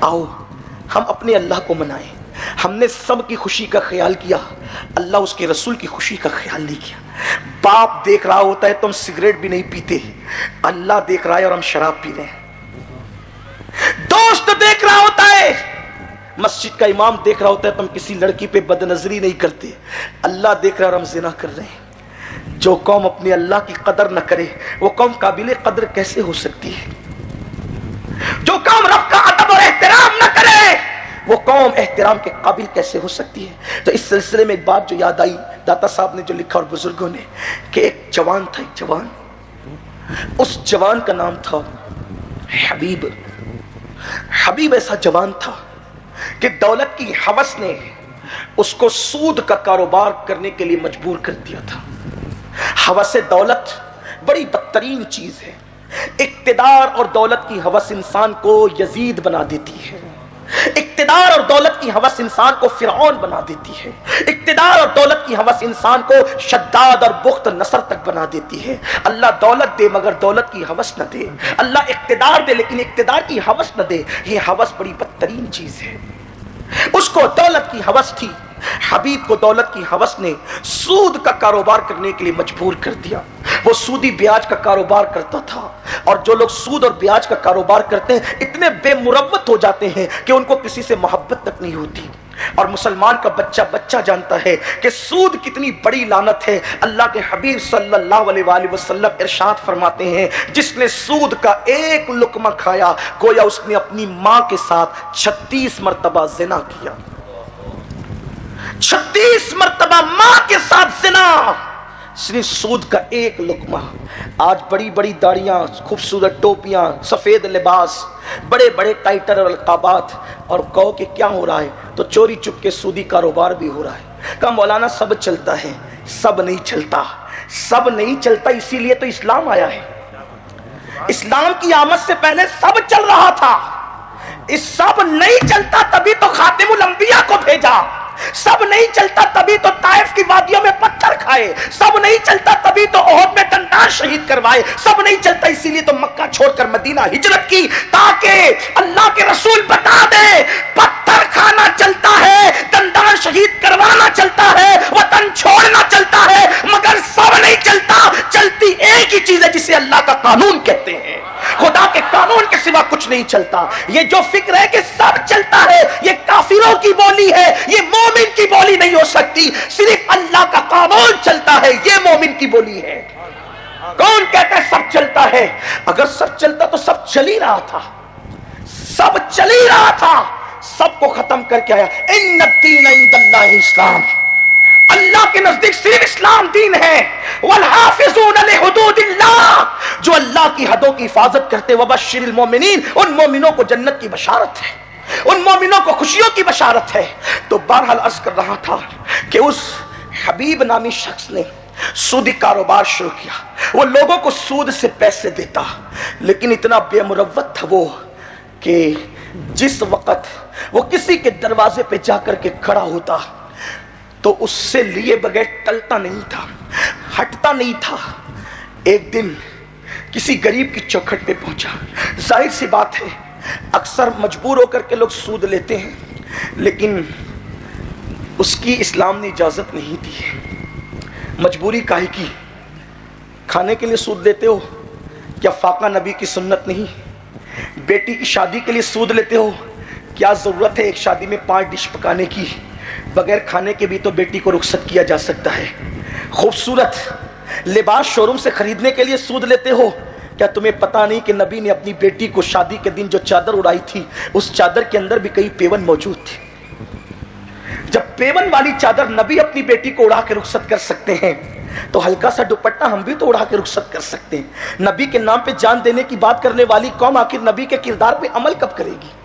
آؤ ہم اپنے اللہ کو منائیں. ہم نے سب کی خوشی کا خیال کیا, اللہ اس کے رسول کی خوشی کا خیال نہیں کیا. باپ دیکھ رہا ہوتا ہے تو ہم سگریٹ بھی نہیں پیتے, اللہ دیکھ رہا ہے اور ہم شراب پی رہے ہیں. دوست دیکھ رہا ہوتا ہے, مسجد کا امام دیکھ رہا ہوتا ہے تو ہم کسی لڑکی پہ بد نظری نہیں کرتے, اللہ دیکھ رہا ہے اور ہم زنا کر رہے ہیں. جو قوم اپنے اللہ کی قدر نہ کرے وہ قوم قابل قدر کیسے ہو سکتی ہے؟ جو قوم رب کا ادب اور احترام نہ کرے وہ قوم احترام کے قابل کیسے ہو سکتی ہے؟ تو اس سلسلے میں ایک بات جو یاد آئی, داتا صاحب نے جو لکھا اور بزرگوں نے, کہ ایک جوان تھا, ایک جوان, اس جوان کا نام تھا حبیب. حبیب ایسا جوان تھا کہ دولت کی ہوس نے اس کو سود کا کاروبار کرنے کے لیے مجبور کر دیا تھا. ہوس دولت بڑی بدترین چیز ہے. اقتدار اور دولت کی ہوس انسان کو یزید بنا دیتی ہے. اقتدار اور دولت کی ہوس انسان کو فرعون بنا دیتی ہے. اقتدار اور دولت کی ہوس انسان کو شداد اور بخت نصر تک بنا دیتی ہے. اللہ دولت دے مگر دولت کی ہوس نہ دے, اللہ اقتدار دے لیکن اقتدار کی ہوس نہ دے. یہ ہوس بڑی بدترین چیز ہے. اس کو دولت کی ہوس تھی. حبیب کو دولت کی ہوس نے سود کا کاروبار کرنے کے لیے مجبور کر دیا. وہ سودی بیاج کا کاروبار کرتا تھا, اور جو لوگ سود اور بیاج کا کاروبار کرتے ہیں اتنے بے مروت ہو جاتے ہیں کہ ان کو کسی سے محبت تک نہیں ہوتی. اور مسلمان کا بچہ جانتا ہے کہ سود کتنی بڑی لعنت ہے. اللہ کے حبیب صلی اللہ علیہ وآلہ وسلم ارشاد فرماتے ہیں, جس نے سود کا ایک لقمہ کھایا گویا اس نے اپنی ماں کے ساتھ 36 مرتبہ زنا کیا. 36 مرتبہ ماں کے ساتھ زنا, صرف سود کا ایک لقمہ. آج بڑی بڑی داڑیاں, خوبصورت ٹوپیاں, سفید لباس, بڑے بڑے ٹائٹل اور القابات, اور کہو کہ کیا ہو رہا ہے تو چوری چپ کے سودی کاروبار بھی ہو رہا ہے. کہا مولانا سب چلتا ہے. سب نہیں چلتا, سب نہیں چلتا, اسی لیے تو اسلام آیا ہے. اسلام کی آمد سے پہلے سب چل رہا تھا. اس سب نہیں چلتا تبھی تو خاتم الانبیاء کو بھیجا. سب نہیں چلتا تبھی تو طائف کی وادیوں میں پتھر کھائے. سب نہیں چلتا تبھی تو احد میں دندان شہید کروائے. سب نہیں چلتا اسی لیے تو مکہ چھوڑ کر مدینہ ہجرت کی, تاکہ اللہ کے رسول بتا دے پتھر کھانا چلتا ہے, دندان شہید کروانا چلتا ہے, وطن چھوڑنا چلتا ہے, مگر سب نہیں چلتا. چلتی ایک ہی چیز ہے جسے اللہ کا قانون کہتے ہیں. خدا کے قانون کے سوا کچھ نہیں چلتا. یہ جو فکر ہے کہ سب چلتا ہے یہ کافروں کی بولی ہے, یہ مومن کی بولی نہیں ہو سکتی. صرف اللہ کا قانون چلتا ہے, یہ مومن کی بولی ہے. کون کہتا ہے سب چلتا ہے؟ اگر سب چلتا تو سب چل ہی رہا تھا. سب چل ہی رہا تھا, سب کو ختم کر کے آیا. ان الدین عند اللہ اسلام, اللہ کے نزدیک صرف اسلام دین ہے. والحافظون لحدود اللہ, جو اللہ کی حدوں کی حفاظت کرتے. وبشر المؤمنین, ان مومنوں کو جنت کی بشارت ہے, ان مومنوں کو خوشیوں کی بشارت ہے. تو بہرحال عرض کر رہا تھا کہ اس حبیب نامی شخص نے سودی کاروبار شروع کیا. وہ لوگوں کو سود سے پیسے دیتا, لیکن اتنا بے مروت تھا وہ کہ جس وقت وہ کسی کے دروازے پہ جا کر کے کھڑا ہوتا تو اس سے لیے بغیر ٹلتا نہیں تھا, ہٹتا نہیں تھا. ایک دن کسی غریب کی چوکھٹ پہ پہنچا. ظاہر سی بات ہے اکثر مجبور ہو کر کے لوگ سود لیتے ہیں, لیکن اس کی اسلام نے اجازت نہیں دی ہے. مجبوری کاہے کی؟ کھانے کے لیے سود لیتے ہو, کیا فاقہ نبی کی سنت نہیں؟ بیٹی کی شادی کے لیے سود لیتے ہو, کیا ضرورت ہے ایک شادی میں 5 ڈش پکانے کی؟ بغیر کھانے کے بھی تو بیٹی کو رخصت کیا جا سکتا ہے. خوبصورت لباس شو روم سے خریدنے کے لیے سود لیتے ہو, کیا تمہیں پتا نہیں کہ نبی نے اپنی بیٹی کو شادی کے دن جو چادر اڑائی تھی اس چادر کے اندر بھی کئی پیون موجود تھے. جب پیون والی چادر نبی اپنی بیٹی کو اڑا کے رخصت کر سکتے ہیں تو ہلکا سا دوپٹہ ہم بھی تو اڑا کے رخصت کر سکتے ہیں. نبی کے نام پہ جان دینے کی بات کرنے والی قوم آخر نبی کے کردار پہ عمل کب کرے گی؟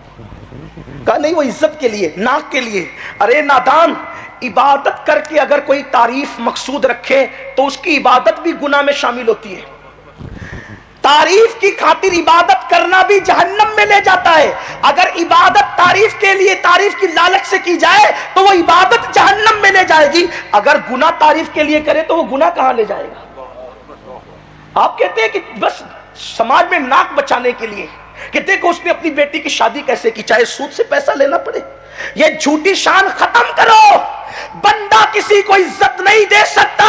کہا نہیں, وہ عزت کے لیے, ناک کے لیے. ارے نادان, عبادت کر کے اگر کوئی تعریف مقصود رکھے تو اس کی عبادت بھی گناہ میں شامل ہوتی ہے. تعریف کی خاطر عبادت کرنا بھی جہنم میں لے جاتا ہے. اگر عبادت تعریف کے لیے, تعریف کی لالچ سے کی جائے تو وہ عبادت جہنم میں لے جائے گی. اگر گناہ تعریف کے لیے کرے تو وہ گناہ کہاں لے جائے گا؟ آپ کہتے ہیں کہ بس سماج میں ناک بچانے کے لیے, کہ دیکھو اس نے اپنی بیٹی کی شادی کیسے کی, چاہے سود سے پیسہ لینا پڑے. یہ جھوٹی شان ختم کرو. بندہ کسی کو عزت نہیں دے سکتا,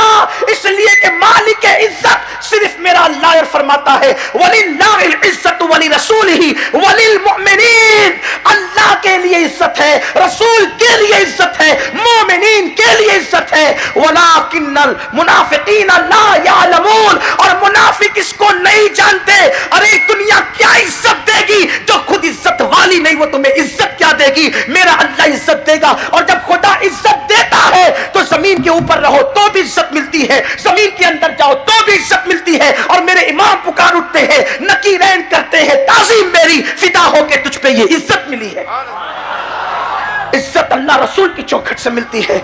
اس لیے کہ مالک عزت صرف میرا اللہ فرماتا ہے وَلِلَّهِ الْعِزَّةُ وَلِرَسُولِهِ وَلِلْمُؤْمِنِينَ. اللہ کے لیے عزت ہے, رسول کے لیے عزت ہے, مومنین کے لیے عزت ہے. وَلَكِنَّ الْمُنَافِقِينَ لَا يَعْلَمُونَ. اور منافق اس کو نہیں جانتے. ارے دنیا کیا عزت دے گی جو خود عزت والی نہیں, وہ تمہیں عزت کیا دے گی؟ میرا اللہ عزت دے گا. اور جب خدا عزت دیتا ہے تو زمین کے اوپر رہو تو بھی عزت ملتی ہے, زمین کے اندر جاؤ تو بھی عزت ملتی ہے. اور میرے امام پکار اٹھتے ہیں, نکیرین کرتے ہیں, تعظیم میری فدا ہو کے تجھ پہ یہ عزت ملی ہے. عزت اللہ رسول کی چوکھٹ سے ملتی ہے.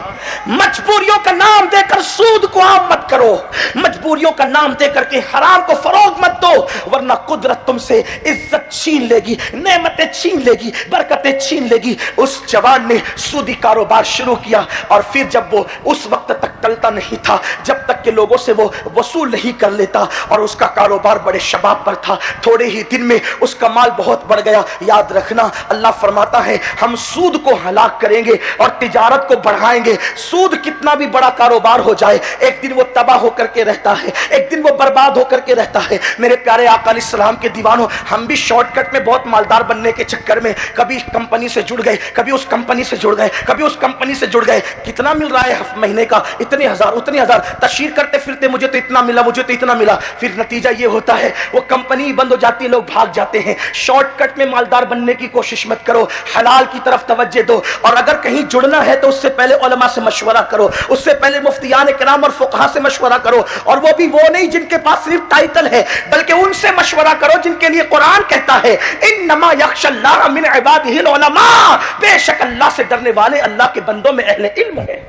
مجبوریوں کا نام دے کر سود کو عام مت کرو, مجبوریوں کا نام دے کر کے حرام کو فروغ مت دو, ورنہ قدرت تم سے عزت چھین لے گی, نعمتیں چھین لے گی, برکتیں چھین لے گی. اس جوان نے سودی کاروبار شروع کیا, اور پھر جب وہ اس وقت تک ٹلتا نہیں تھا جب تک کہ لوگوں سے وہ وصول نہیں کر لیتا, اور اس کا کاروبار بڑے شباب پر تھا. تھوڑے ہی دن میں اس کا مال بہت بڑھ گیا. یاد رکھنا اللہ فرماتا ہے ہم سود کو ہلاک کریں گے اور تجارت کو بڑھائیں گے. سود کتنا بھی بڑا کاروبار ہو جائے, ایک دن وہ تباہ ہو کر کے رہتا ہے, ایک دن وہ برباد ہو کر کے رہتا ہے. میرے پیارے آقا علیہ السلام کے دیوانوں, ہم بھی شارٹ کٹ میں بہت مالدار بننے کے چکر میں کبھی کمپنی سے جڑ گئے, کبھی اس کمپنی سے جڑ گئے, کبھی اس کمپنی سے جڑ گئے. کتنا مل رہا ہے مہینے کا؟ اتنے ہزار, اتنے ہزار. تشہیر کرتے پھرتے مجھے تو اتنا ملا, مجھے تو اتنا ملا. پھر نتیجہ یہ ہوتا ہے وہ کمپنی بند ہو جاتی ہے, لوگ بھاگ جاتے ہیں. شارٹ کٹ میں مالدار بننے کی کوشش مت کرو, حلال کی طرف توجہ دو. اور اگر کہیں جڑنا ہے تو اس سے پہلے علماء سے مشورہ کرو, اس سے پہلے مفتیان کرام اور فقہاء سے مشورہ کرو. اور وہ بھی وہ نہیں جن کے پاس صرف ٹائٹل ہے, بلکہ ان سے مشورہ کرو جن کے لیے قرآن کہتا ہے انما یخشی اللہ من عبادہ العلماء. بے شک اللہ سے ڈرنے والے اللہ کے بندوں میں اہل علم ہے,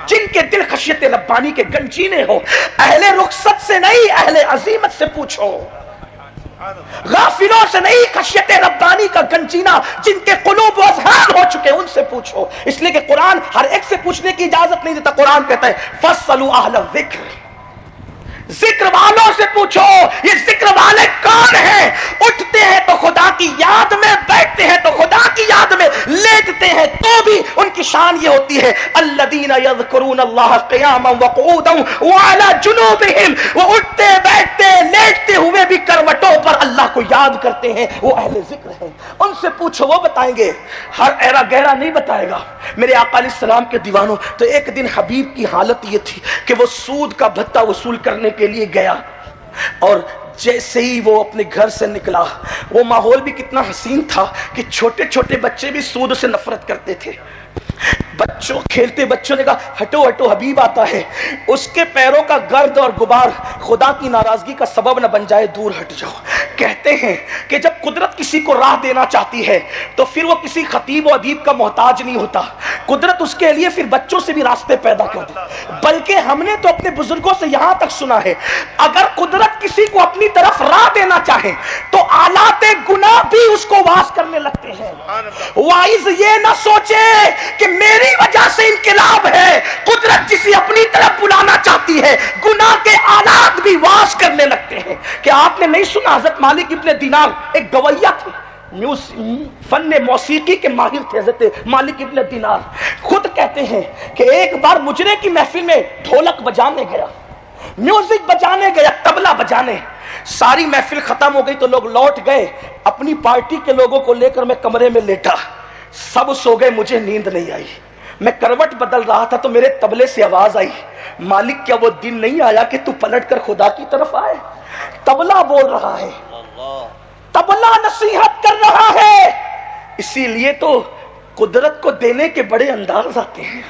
جن کے دل خشیت ربانی کے گنجینے ہو. اہل رخصت سے نہیں, اہل عزیمت سے پوچھو. غافلوں سے نہیں, خشیت ربانی کا گنجینا جن کے قلوب و اذہان ہو چکے ان سے پوچھو. اس لیے کہ قرآن ہر ایک سے پوچھنے کی اجازت نہیں دیتا. قرآن کہتا ہے فَاسْأَلُوا أَهْلَ الذِّكْرِ, ذکر والوں سے پوچھو. یہ ذکر والے کون ہیں؟ اٹھتے ہیں تو خدا کی یاد میں, بیٹھتے ہیں تو خدا کی یاد میں, لیٹتے ہیں تو بھی ان کی شان یہ ہوتی ہے الذین یذکرون اللہ قیاما وقعودا وعلی جنوبہم. وہ اٹھتے بیٹھتے لیٹتے ہوئے بھی کروٹوں پر اللہ کو یاد کرتے ہیں, وہ اہل ذکر ہیں. ان سے پوچھو, وہ بتائیں گے. ہر ایرا گہرا نہیں بتائے گا. میرے آقا علیہ السلام کے دیوانوں, تو ایک دن حبیب کی حالت یہ تھی کہ وہ سود کا بھتہ وصول کرنے کے لیے گیا, اور جیسے ہی وہ اپنے گھر سے نکلا, وہ ماحول بھی کتنا حسین تھا کہ چھوٹے چھوٹے بچے بھی سود سے نفرت کرتے تھے. بچوں کھیلتے, بچوں نے کہا ہٹو ہٹو, حبیب آتا ہے. اس کے پیروں کا گرد اور غبار خدا کی ناراضگی کا سبب نہ بن جائے, دور ہٹ جاؤ. کہتے ہیں کہ جب قدرت کسی کو راہ دینا چاہتی ہے تو پھر وہ کسی خطیب و ادیب کا محتاج نہیں ہوتا. قدرت اس کے لیے پھر بچوں سے بھی راستے پیدا کر دے. بلکہ ہم نے تو اپنے بزرگوں سے یہاں تک سنا ہے, اگر قدرت کسی کو اپنی طرف راہ دینا چاہے تو آلات گناہ بھی اس کو واس کرنے لگتے ہیں. وائز یہ نہ سوچے کہ میری وجہ سے انقلاب ہے. قدرت جسے اپنی طرف بلانا چاہتی ہے گناہ کے آلات بھی واس کرنے لگتے ہیں. کہ آپ نے نہیں سنا حضرت مالک ابن دینار ایک گویہ تھے, فن موسیقی کے ماہر تھے حضرت مالک ابن دینار. خود کہتے ہیں کہ ایک بار مجرے کی محفل میں ڈھولک بجانے گیا, میوزک بجانے گیا, طبلہ بجانے. ساری محفل ختم ہو گئی تو لوگ لوٹ گئے. اپنی پارٹی کے لوگوں کو لے کر میں کمرے میں لیٹا, سب سو گئے, مجھے نیند نہیں آئی. میں کروٹ بدل رہا تھا تو میرے طبلے سے آواز آئی, مالک کیا وہ دن نہیں آیا کہ تو پلٹ کر خدا کی طرف آئے؟ طبلہ بول رہا ہے, طبلہ نصیحت کر رہا ہے. اسی لیے تو قدرت کو دینے کے بڑے انداز آتے ہیں,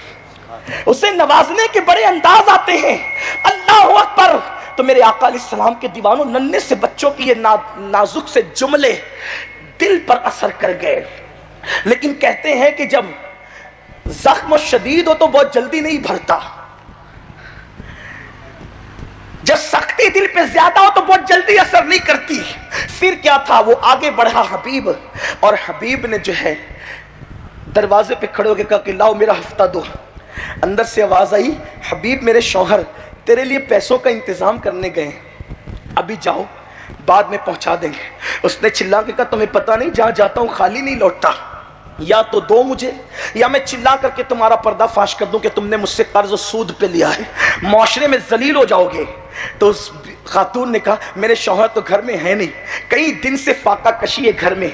اسے نوازنے کے بڑے انداز آتے ہیں. اللہ اکبر. تو میرے آقا علیہ السلام کے دیوانوں, ننھے سے بچوں کی یہ نازک سے جملے دل پر اثر کر گئے. لیکن کہتے ہیں کہ جب زخم شدید ہو تو بہت جلدی نہیں بھرتا, جب سختی دل پہ زیادہ ہو تو بہت جلدی اثر نہیں کرتی. پھر کیا تھا, وہ آگے بڑھا حبیب, اور حبیب نے جو ہے دروازے پہ کھڑے ہو کے کہا کہ لاؤ میرا ہفتہ دو. اندر سے آواز آئی, حبیب میرے شوہر تیرے لیے پیسوں کا انتظام کرنے گئے, ابھی جاؤ بعد میں پہنچا دیں گے. اس نے چلا کے کہا تمہیں پتہ نہیں جہاں جاتا ہوں خالی نہیں لوٹتا, یا تو دو مجھے یا میں چلا کر کے تمہارا پردہ فاش کر دوں کہ تم نے مجھ سے قرض و سود پہ لیا ہے, معاشرے میں ذلیل ہو جاؤ گے. تو اس خاتون نے کہا میرے شوہر تو گھر میں ہے نہیں, کئی دن سے فاقہ کشی ہے گھر میں,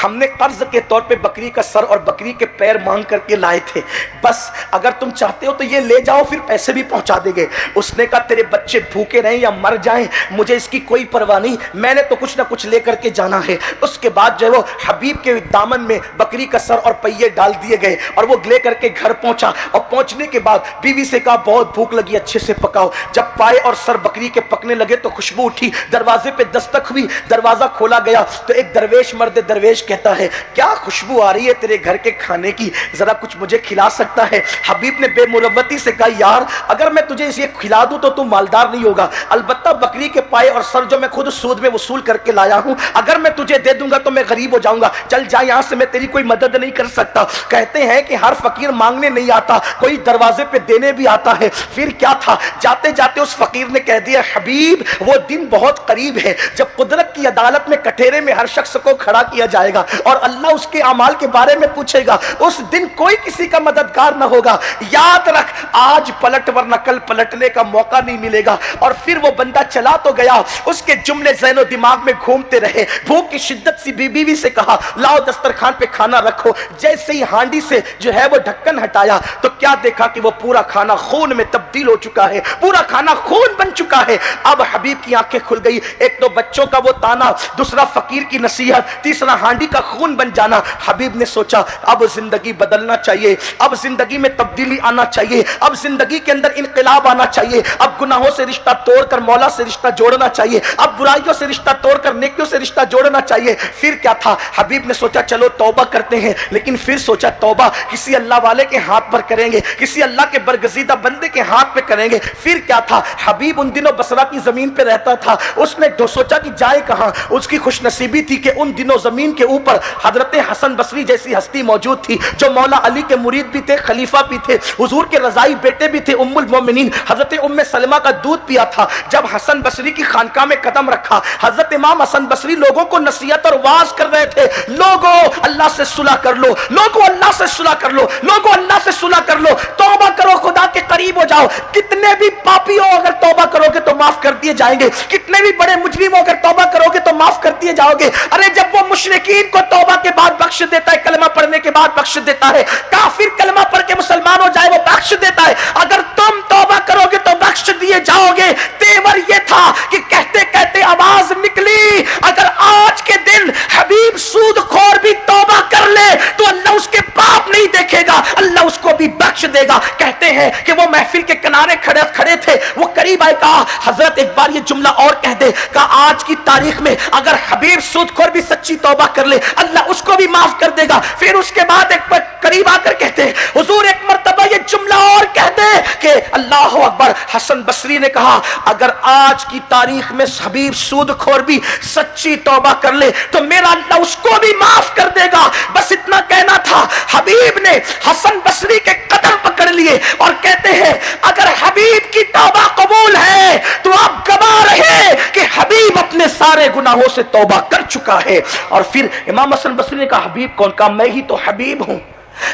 ہم نے قرض کے طور پہ بکری کا سر اور بکری کے پیر مانگ کر کے لائے تھے, بس اگر تم چاہتے ہو تو یہ لے جاؤ پھر پیسے بھی پہنچا دیں گے. اس نے کہا تیرے بچے بھوکے رہیں یا مر جائیں مجھے اس کی کوئی پرواہ نہیں, میں نے تو کچھ نہ کچھ لے کر کے جانا ہے. اس کے بعد جو ہے وہ حبیب کے دامن میں بکری کا سر اور پہیے ڈال دیے گئے اور وہ لے کر کے گھر پہنچا. اور پہنچنے کے بعد بیوی سے کہا بہت بھوک لگی اچھے سے پکاؤ. جب پائے اور سر بکری کے پکنے لگے تو خوشبو اٹھی, دروازے پہ دستک ہوئی, دروازہ کھولا گیا تو ایک درویش مرد درویش کہتا ہے کیا خوشبو آ رہی ہے تیرے گھر کے کھانے کی, ذرا کچھ مجھے کھلا سکتا ہے؟ حبیب نے بے مروتی سے کہا یار اگر میں تجھے اسے کھلا دوں تو تم مالدار نہیں ہوگا, البتہ بکری کے پائے اور سر جو میں خود سود میں وصول کر کے لایا ہوں اگر میں تجھے دے دوں گا تو میں غریب ہو جاؤں گا, چل جا یہاں سے, میں تیری کوئی مدد نہیں کر سکتا. کہتے ہیں کہ ہر فقیر مانگنے نہیں آتا, کوئی دروازے پہ دینے بھی آتا ہے. پھر کیا تھا, جاتے جاتے اس فقیر نے کہہ دیا حبیب وہ دن بہت قریب ہے جب قدرت کی عدالت میں کٹہرے میں ہر شخص کو کھڑا کیا جائے گا اور اللہ اس کے اعمال کے بارے میں پوچھے گا. اس دن کوئی کسی کا مددگار نہ ہوگا, یاد رکھ آج پلٹ ورنہ کل پلٹنے کا موقع نہیں ملے گا. اور پھر وہ بندہ چلا تو گیا, اس کے جملے ذہن و دماغ میں گھومتے رہے. بھوک کی شدت سی بیوی سے کہا لاؤ دسترخوان پہ کھانا رکھو. جیسے ہی ہانڈی سے جو ہے وہ ڈھکن ہٹایا تو کیا دیکھا کہ وہ پورا کھانا خون میں تبدیل ہو چکا ہے, پورا کھانا خون بن چکا ہے. اب حبیب کی آنکھیں کھل گئی, ایک تو بچوں کا وہ تانا, دوسرا فقیر کی نصیحت, تیسرا ہانڈی کا خون بن جانا. حبیب نے سوچا اب زندگی بدلنا چاہیے, اب زندگی میں تبدیلی آنا چاہیے, اب زندگی کے اندر انقلاب آنا چاہیے, اب گناہوں سے رشتہ توڑ کر مولا سے رشتہ جوڑنا چاہیے, اب برائیوں سے رشتہ توڑ کر نیکیوں سے رشتہ جوڑنا چاہیے. پھر کیا تھا, حبیب نے سوچا چلو توبہ کرتے ہیں, لیکن پھر سوچا توبہ کسی اللہ والے کے ہاتھ پر کریں گے, کسی اللہ کے برگزیدہ بندے کے ہاتھ پہ کریں گے. پھر کیا تھا, حبیب ان دنوں بصرہ کی زمین پہ رہتا تھا, اس نے سوچا کہ جائے کہاں. اس کی خوش نصیبی تھی کہ ان دنوں زمین کے اوپر حضرت حسن بصری جیسی ہستی موجود تھی جو مولا علی کے مرید بھی تھے, خلیفہ بھی تھے, حضور کے رضائی بیٹے بھی تھے, ام المومنین حضرت ام سلمہ کا دودھ پیا تھا. جب حسن بصری کی خانقاہ میں قدم رکھا, حضرت امام حسن بصری لوگوں کو نصیحت اور واعظ کر رہے تھے, لوگوں اللہ سے صلح کر لو, لوگوں اللہ سے صلح کر لو, لوگوں اللہ سے صلح کر لو, توبہ کرو, خدا کے قریب ہو جاؤ. کتنے بھی پاپی ہو اگر توبہ کرو گے تو معاف کر دیے جائیں گے, کتنے بھی بڑے مجرم ہو اگر توبہ کرو گے تو معاف کر دیے جاؤ گے. ارے جب وہ مشرکین کو توبہ کے بعد بخش دیتا ہے, کلمہ پڑھنے کے بعد بخش دیتا ہے, کافر کلمہ پڑھ کے مسلمان ہو جائے وہ بخش دیتا ہے, اگر تم توبہ کرو گے تو بخش دیے جاؤ گے. تیور یہ تھا کہ کہتے کہتے آواز نکلی, اگر آج کے دن حبیب سود خور بھی توبہ کر لے تو اللہ اس کے پاپ نہیں دیکھے گا, اللہ اس کو بھی بخش دے گا. کہتے ہیں کہ وہ محفل کے کنارے کھڑے تھے, وہ قریب آئے, کہا حضرت ایک بار یہ جملہ اور کہہ دے, کہا آج کی تاریخ میں اگر حبیب سود خور بھی سچی توبہ کر لے اللہ اس کو بھی معاف کر دے گا. پھر اس کے بعد ایک قریب آ کر کہتے ہیں حضور ایک مرتبہ یہ جملہ اور کہہ دے کہ اللہ اکبر. حسن بصری نے کہا اگر آج کی تاریخ میں حبیب سود خور بھی سچی توبہ کر لے تو میرا اللہ اس کو بھی معاف کر دے گا. بس اتنا کہنا تھا. حبیب نے حسن بصری کے قدم پکڑ لیے اور کہتے ہیں اگر حبیب کی توبہ قبول ہے تو آپ گواہ رہے کہ حبیب اپنے سارے گناہوں سے توبہ کر چکا ہے. اور پھر امام حسن بصری نے کہا حبیب کون؟ کہا میں ہی تو حبیب ہوں.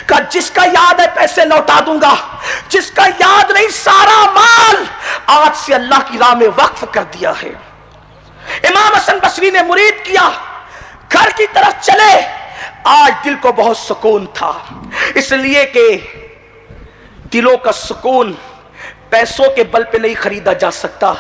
کہا جس کا یاد ہے پیسے لوٹا دوں گا, جس کا یاد نہیں سارا مال آج سے اللہ کی راہ میں وقف کر دیا ہے. امام حسن بصری نے مرید کیا, گھر کی طرف چلے. آج دل کو بہت سکون تھا, اس لیے کہ دلوں کا سکون پیسوں کے بل پہ نہیں خریدا جا سکتا,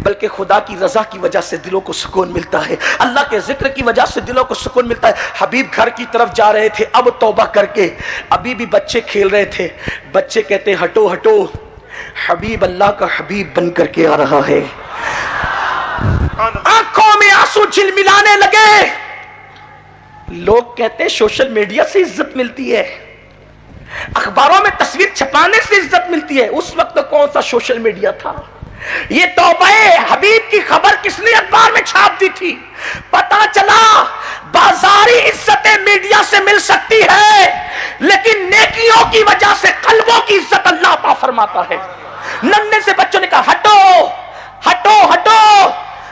بلکہ خدا کی رضا کی وجہ سے دلوں کو سکون ملتا ہے, اللہ کے ذکر کی وجہ سے دلوں کو سکون ملتا ہے. حبیب گھر کی طرف جا رہے تھے اب توبہ کر کے, ابھی بھی بچے کھیل رہے تھے. بچے کہتے ہٹو ہٹو, حبیب اللہ کا حبیب بن کر کے آ رہا ہے. آنکھوں میں آنسو جھلملانے لگے. لوگ کہتے سوشل میڈیا سے عزت ملتی ہے, اخباروں میں تصویر چھپانے سے عزت ملتی ہے. اس وقت کون سا سوشل میڈیا تھا؟ یہ توبہ حبیب کی خبر کس نے اخبار میں چھاپ دی تھی؟ پتا چلا بازاری عزتیں میڈیا سے مل سکتی ہے, لیکن نیکیوں کی وجہ سے قلبوں کی عزت اللہ عطا فرماتا ہے. ننھے سے بچوں نے کہا ہٹو ہٹو ہٹو,